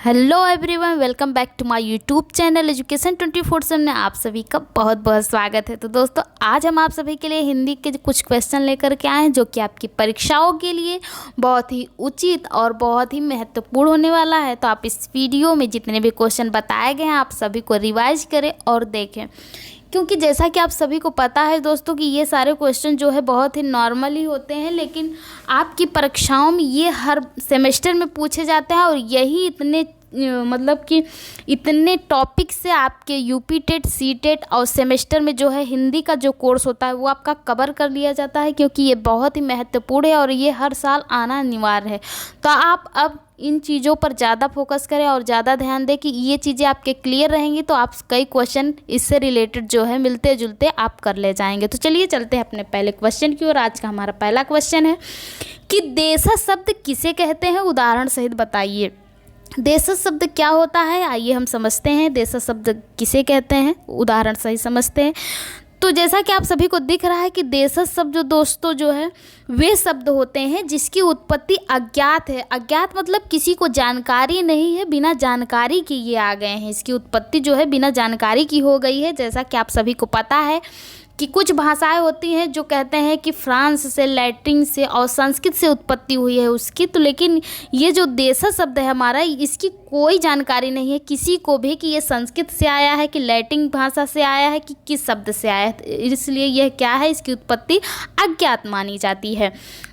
Hello everyone, welcome back to my YouTube channel education 24/7 में आप सभी का बहुत बहुत स्वागत है। तो दोस्तों, आज हम आप सभी के लिए हिंदी के कुछ क्वेश्चन लेकर के आए हैं जो कि आपकी परीक्षाओं के लिए बहुत ही उचित और बहुत ही महत्वपूर्ण होने वाला है। तो आप इस वीडियो में जितने भी क्वेश्चन बताए गए हैं आप सभी को रिवाइज करें और देखें, क्योंकि जैसा कि आप सभी को पता है दोस्तों कि ये सारे क्वेश्चन जो है बहुत ही नॉर्मल ही होते हैं, लेकिन आपकी परीक्षाओं में ये हर सेमेस्टर में पूछे जाते हैं और यही इतने मतलब कि इतने टॉपिक से आपके यूपी टेट, सी टेट और सेमेस्टर में जो है हिंदी का जो कोर्स होता है वो आपका कवर कर लिया जाता है, क्योंकि ये बहुत ही महत्वपूर्ण है और ये हर साल आना अनिवार्य है। तो आप अब इन चीज़ों पर ज़्यादा फोकस करें और ज़्यादा ध्यान दें कि ये चीज़ें आपके क्लियर रहेंगी, तो आप कई क्वेश्चन इससे रिलेटेड जो है मिलते जुलते आप कर ले जाएंगे। तो चलिए चलते हैं अपने पहले क्वेश्चन की ओर। आज का हमारा पहला क्वेश्चन है कि देशज शब्द किसे कहते हैं, उदाहरण सहित बताइए। देशज शब्द क्या होता है, आइए हम समझते हैं देशज शब्द किसे कहते हैं, उदाहरण सही समझते हैं। तो जैसा कि आप सभी को दिख रहा है कि देशज शब्द जो दोस्तों जो है वे शब्द होते हैं जिसकी उत्पत्ति अज्ञात है। अज्ञात मतलब किसी को जानकारी नहीं है, बिना जानकारी के ये आ गए हैं। इसकी उत्पत्ति जो है बिना जानकारी की हो गई है। जैसा कि आप सभी को पता है कि कुछ भाषाएं होती हैं जो कहते हैं कि फ्रांस से, लैटिन से और संस्कृत से उत्पत्ति हुई है उसकी, तो लेकिन ये जो देशज शब्द है हमारा, इसकी कोई जानकारी नहीं है किसी को भी कि ये संस्कृत से आया है कि लैटिन भाषा से आया है कि किस शब्द से आया है। इसलिए यह क्या है, इसकी उत्पत्ति अज्ञात मानी जाती है।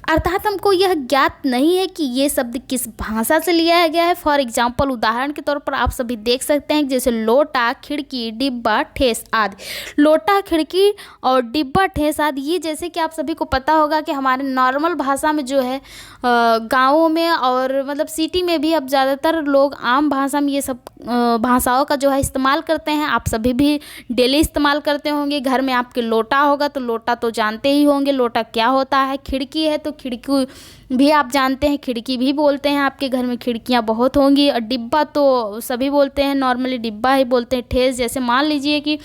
अर्थात हमको यह ज्ञात नहीं है कि ये शब्द किस भाषा से लिया गया है। फॉर एग्जाम्पल, उदाहरण के तौर पर आप सभी देख सकते हैं जैसे लोटा, खिड़की, डिब्बा, ठेस आदि। लोटा, खिड़की और डिब्बा, ठेस आदि, ये जैसे कि आप सभी को पता होगा कि हमारे नॉर्मल भाषा में जो है गाँवों में और मतलब सिटी में भी अब ज़्यादातर लोग आम भाषा में ये सब भाषाओं का जो है इस्तेमाल करते हैं। आप सभी भी डेली इस्तेमाल करते होंगे। घर में आपके लोटा होगा तो लोटा तो जानते ही होंगे लोटा क्या होता है। खिड़की है तो खिड़की भी आप जानते हैं, खिड़की भी बोलते हैं, आपके घर में खिड़कियां बहुत होंगी। और डिब्बा तो सभी बोलते हैं, नॉर्मली डिब्बा ही बोलते हैं। ठेस, जैसे मान लीजिए कि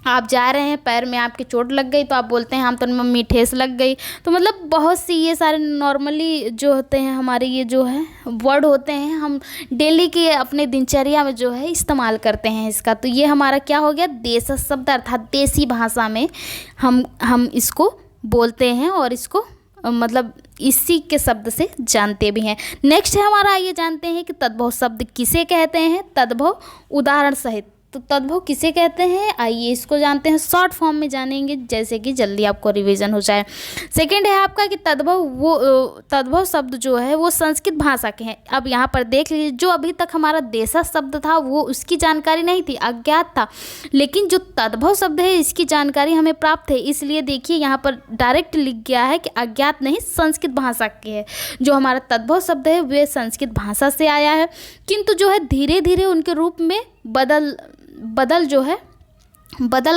आप जा रहे हैं, पैर में आपके चोट लग गई तो आप बोलते हैं हम तो मम्मी ठेस लग गई। तो मतलब बहुत सी ये सारे नॉर्मली जो होते हैं हमारे ये जो है वर्ड होते हैं, हम डेली के अपने दिनचर्या में जो है इस्तेमाल करते हैं इसका। तो ये हमारा क्या हो गया, देशज शब्द, अर्थात देसी भाषा में हम इसको बोलते हैं और इसको मतलब इसी के शब्द से जानते भी हैं। नेक्स्ट है हमारा, आइए जानते हैं कि तद्भव शब्द किसे कहते हैं। तद्भव उदाहरण सहित, तो तद्भव किसे कहते हैं, आइए इसको जानते हैं। शॉर्ट फॉर्म में जानेंगे जैसे कि जल्दी आपको रिवीजन हो जाए। सेकंड है आपका कि तद्भव शब्द जो है वो संस्कृत भाषा के हैं। अब यहाँ पर देख लीजिए, जो अभी तक हमारा देशज शब्द था वो उसकी जानकारी नहीं थी, अज्ञात था, लेकिन जो तद्भव शब्द है इसकी जानकारी हमें प्राप्त है। इसलिए देखिए यहाँ पर डायरेक्ट लिख गया है कि अज्ञात नहीं, संस्कृत भाषा के है। जो हमारा तद्भव शब्द है वे संस्कृत भाषा से आया है, किंतु जो है धीरे धीरे उनके रूप में बदल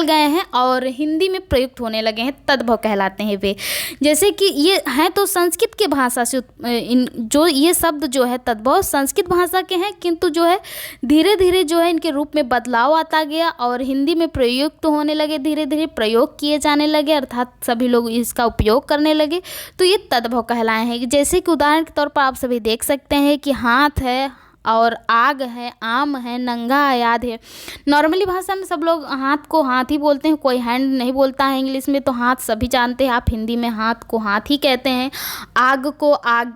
गए हैं और हिंदी में प्रयुक्त होने लगे हैं, तद्भव कहलाते हैं वे। जैसे कि ये हैं तो संस्कृत के भाषा से जो ये शब्द जो है तद्भव संस्कृत भाषा के हैं, किंतु जो है धीरे धीरे जो है इनके रूप में बदलाव आता गया और हिंदी में प्रयुक्त होने लगे, धीरे धीरे प्रयोग किए जाने लगे, अर्थात सभी लोग इसका उपयोग करने लगे, तो ये तद्भव कहलाए हैं। जैसे कि उदाहरण के तौर पर आप सभी देख सकते हैं कि हाथ है और आग है, आम है, नंगा है, याद है। नॉर्मली भाषा में सब लोग हाथ को हाथ ही बोलते हैं, कोई हैंड नहीं बोलता है। इंग्लिश में तो हाथ सभी जानते हैं, आप हिंदी में हाथ को हाथ ही कहते हैं। आग को आग,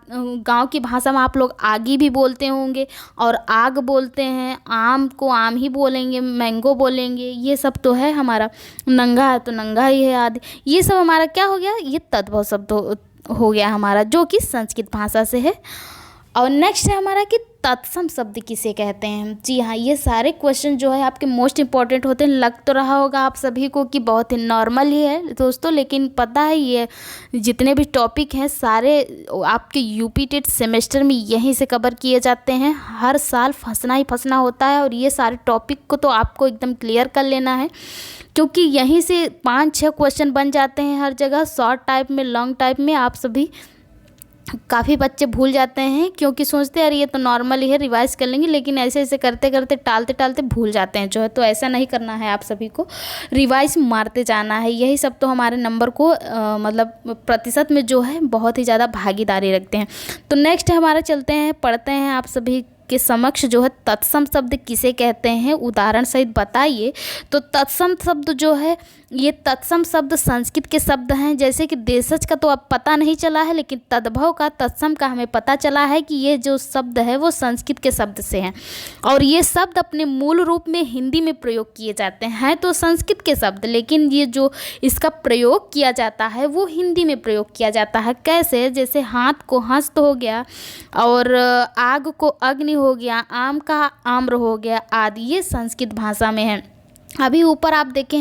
गांव की भाषा में आप लोग आगी भी बोलते होंगे और आग बोलते हैं। आम को आम ही बोलेंगे, मैंगो बोलेंगे। ये सब तो है हमारा। नंगा है तो नंगा ही है आदि। ये सब हमारा क्या हो गया, ये तद्भव शब्द हो गया हमारा, जो कि संस्कृत भाषा से है। और नेक्स्ट है हमारा कि तत्सम शब्द किसे कहते हैं। जी हाँ, ये सारे क्वेश्चन जो है आपके मोस्ट इंपॉर्टेंट होते हैं। लग तो रहा होगा आप सभी को कि बहुत ही नॉर्मल ही है दोस्तों, लेकिन पता है ये जितने भी टॉपिक हैं सारे आपके यूपी टेट सेमेस्टर में यहीं से कवर किए जाते हैं। हर साल फंसना ही फंसना होता है और ये सारे टॉपिक को तो आपको एकदम क्लियर कर लेना है, क्योंकि यहीं से 5-6 क्वेश्चन बन जाते हैं हर जगह, शॉर्ट टाइप में, लॉन्ग टाइप में। आप सभी काफ़ी बच्चे भूल जाते हैं क्योंकि सोचते हैं अरे ये तो नॉर्मल ही है, रिवाइज कर लेंगे, लेकिन ऐसे ऐसे करते करते टालते टालते भूल जाते हैं जो है। तो ऐसा नहीं करना है, आप सभी को रिवाइज मारते जाना है। यही सब तो हमारे नंबर को मतलब प्रतिशत में जो है बहुत ही ज़्यादा भागीदारी रखते हैं। तो नेक्स्ट हमारा चलते हैं, पढ़ते हैं आप सभी के समक्ष जो है तत्सम शब्द किसे कहते हैं, उदाहरण सहित बताइए। तो तत्सम शब्द जो है, ये तत्सम शब्द संस्कृत के शब्द हैं। जैसे कि देशज का तो अब पता नहीं चला है, लेकिन तद्भव का, तत्सम का हमें पता चला है कि ये जो शब्द है वो संस्कृत के शब्द से हैं और ये शब्द अपने मूल रूप में हिंदी में प्रयोग किए जाते हैं। तो संस्कृत के शब्द, लेकिन ये जो इसका प्रयोग किया जाता है वो हिंदी में प्रयोग किया जाता है। कैसे? जैसे हाथ को हस्त हो गया और आग को अग्नि हो गया, आम का आम्र हो गया आदि, ये संस्कृत भाषा में है। अभी ऊपर आप देखें,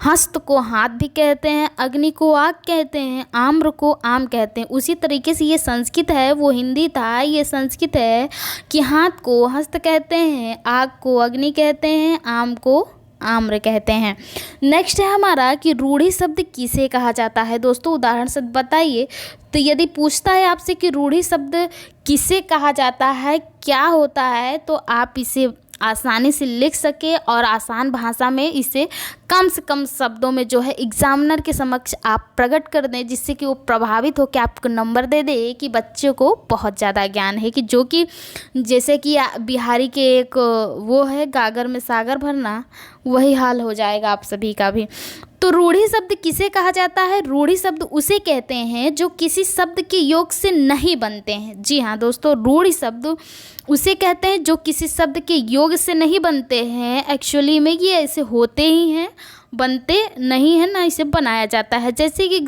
हस्त को हाथ भी कहते हैं, अग्नि को आग कहते हैं, आम्र को आम कहते हैं। उसी तरीके से ये संस्कृत है, वो हिंदी था, ये संस्कृत है कि हाथ को हस्त कहते हैं, आग को अग्नि कहते हैं, आम को आम्र कहते हैं। नेक्स्ट है हमारा कि रूढ़ि शब्द किसे कहा जाता है। दोस्तों उदाहरण से बताइए। तो यदि पूछता है आपसे कि रूढ़ि शब्द किसे कहा जाता है, क्या होता है, तो आप इसे आसानी से लिख सके और आसान भाषा में इसे कम से कम शब्दों में जो है एग्जामिनर के समक्ष आप प्रकट कर दें, जिससे कि वो प्रभावित हो कि आपको नंबर दे दे कि बच्चों को बहुत ज़्यादा ज्ञान है। कि जो कि जैसे कि बिहारी के एक वो है, गागर में सागर भरना, वही हाल हो जाएगा आप सभी का भी। तो रूढ़ि शब्द किसे कहा जाता है? रूढ़ि शब्द उसे कहते हैं जो किसी शब्द के योग से नहीं बनते हैं। जी हाँ दोस्तों, रूढ़ि शब्द उसे कहते हैं जो किसी शब्द के योग से नहीं बनते हैं। एक्चुअली में ये ऐसे होते ही हैं, बनते नहीं है ना, इसे बनाया जाता है। जैसे कि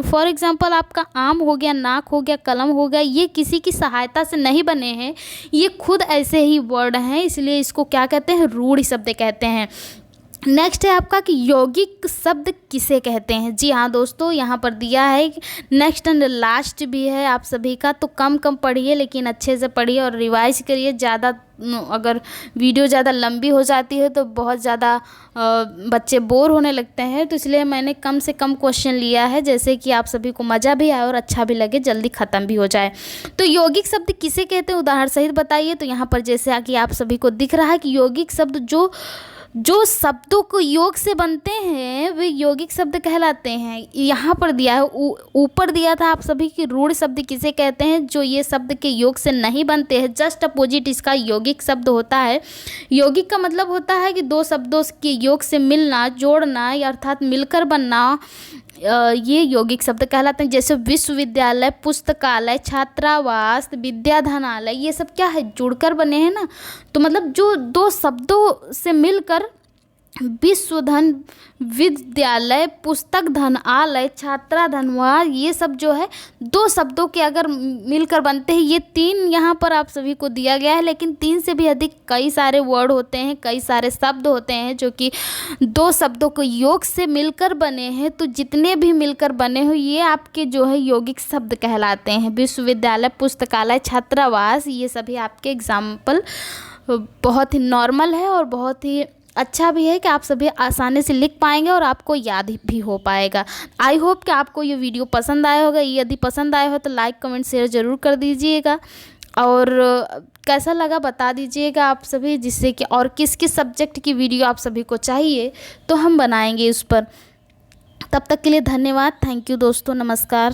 फॉर एग्जांपल आपका आम हो गया, नाक हो गया, कलम हो गया, ये किसी की सहायता से नहीं बने हैं, ये खुद ऐसे ही वर्ड हैं, इसलिए इसको क्या कहते हैं? रूढ़ि शब्द कहते हैं। नेक्स्ट है आपका कि यौगिक शब्द किसे कहते हैं। जी हाँ दोस्तों, यहाँ पर दिया है, नेक्स्ट एंड लास्ट भी है आप सभी का, तो कम पढ़िए लेकिन अच्छे से पढ़िए और रिवाइज करिए। ज़्यादा अगर वीडियो ज़्यादा लंबी हो जाती है तो बहुत ज़्यादा बच्चे बोर होने लगते हैं, तो इसलिए मैंने कम से कम क्वेश्चन लिया है, जैसे कि आप सभी को मज़ा भी आए और अच्छा भी लगे, जल्दी ख़त्म भी हो जाए। तो यौगिक शब्द किसे कहते हैं, उदाहरण सहित बताइए। तो यहाँ पर जैसे कि आप सभी को दिख रहा है कि यौगिक शब्द जो शब्दों को योग से बनते हैं वे यौगिक शब्द कहलाते हैं। यहाँ पर दिया है, ऊपर दिया था आप सभी की रूढ़ शब्द किसे कहते हैं, जो ये शब्द के योग से नहीं बनते हैं। जस्ट अपोजिट इसका यौगिक शब्द होता है। यौगिक का मतलब होता है कि दो शब्दों के योग से मिलना, जोड़ना, अर्थात मिलकर बनना, ये यौगिक शब्द कहलाते हैं। जैसे विश्वविद्यालय, पुस्तकालय, छात्रावास, विद्याधनालय, ये सब क्या है? जुड़कर बने हैं ना। तो मतलब जो दो शब्दों से मिलकर विश्वधन, विद्यालय, पुस्तक धन, आलय, छात्रा धनवार, ये सब जो है दो शब्दों के अगर मिलकर बनते हैं। ये तीन यहाँ पर आप सभी को दिया गया है, लेकिन तीन से भी अधिक कई सारे वर्ड होते हैं, कई सारे शब्द होते हैं जो कि दो शब्दों को योग से मिलकर बने हैं। तो जितने भी मिलकर बने हो ये आपके जो है यौगिक शब्द कहलाते हैं। विश्वविद्यालय, पुस्तकालय, छात्रावास, ये सभी आपके एग्जाम्पल बहुत ही नॉर्मल है और बहुत ही अच्छा भी है कि आप सभी आसानी से लिख पाएंगे और आपको याद भी हो पाएगा। आई होप कि आपको ये वीडियो पसंद आया होगा। यदि पसंद आया हो तो लाइक, कमेंट, शेयर ज़रूर कर दीजिएगा और कैसा लगा बता दीजिएगा आप सभी, जिससे कि और किस किस सब्जेक्ट की वीडियो आप सभी को चाहिए तो हम बनाएंगे उस पर। तब तक के लिए धन्यवाद। थैंक यू दोस्तों, नमस्कार।